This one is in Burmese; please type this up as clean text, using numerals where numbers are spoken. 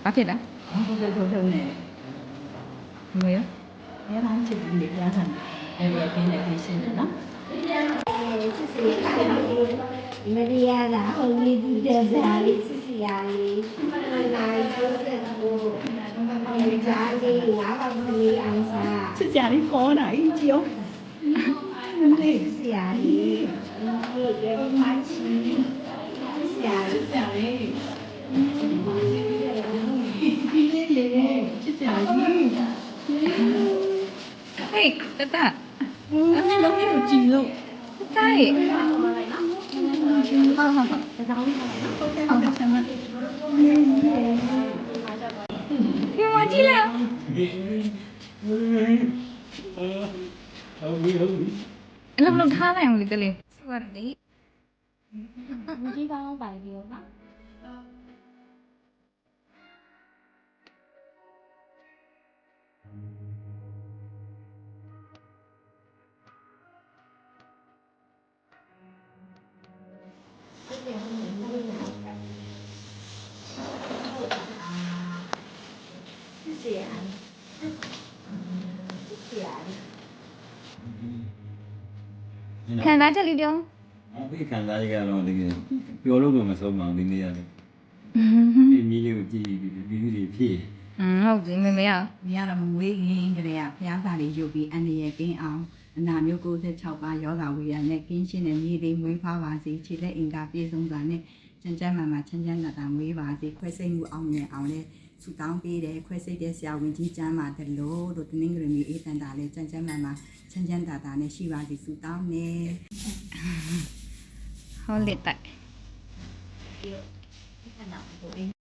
ဘာဖြစ်လဲ ဟုတ်တယ်ဟုတ်တယ်နဲ့ မရ ရမ်းချစ်နေရတာအဲ့ဒီအင်းနဲ့ပြရှင်တယ်နော် မရိယာသာဟိုလေးဒီတဲ့ဇာလေးစစ်စီယာလေးနိုင်ကျိုးတဲ့ကိုဇာလေးငါးပါးကလေးအောင်စား ချစ်ကြလေးကောတာကြီးကြည့်အောင် စစ်စီယာလေးဒီရဲ့မိုင်းချီစစ်စီယာလေး ချစ်ကြလေးဒီလေးလေးချစ်ကြကြီး ဟေးတတ အဲ့ဒီလုံးလေးကိုကြည့်လို့ တတရေဟုတ်ဆမ်းမဒီမှာကြည့်လားအလုံးလုံးထားနိုင်အောင်လေတလေးစวัสดี ဒီကောင်းပါလေနော် ခံစားချက်လေးပြော အဲ့ခံစားရကတော့တကယ်ပြောလို့တော့မဆုံးပါဘူးဒီနေ့ရတယ်ဒီမီးလေးကိုကြည့်ပြီးတွေဖြည့် ဟုတ်ပြီမေမေရ မြရတော့မွေးရင်ကလေးကဖျားစာလေးယူပြီးအန်ဒီရဲ့ကင်းအောင်အနာမျိုး96ပါးယောဂဝေရနဲ့ကင်းရှင်းတဲ့မြေလေးမွေးဖွားပါစေခြေလက်အင်္ဂါပြည့်စုံစွာနဲ့ချမ်းချမ်းမာချမ်းချမ်းသာသာမွေးပါစေခွဲစိတ်မှုအောင်မြင်အောင်လဲဆူတောင်းပေးတယ်ခွဲစိတ်တဲ့ဆရာဝန်ကြီးကျမ်းပါတယ်လို့တနင်္ဂနွေနေ့အေးတန်တာလဲချမ်းချမ်းမာချမ်းချမ်းသာသာနဲ့ရှိပါစေဆူတောင်းနေ ဟောလက်တိုက် ဒီကနေ့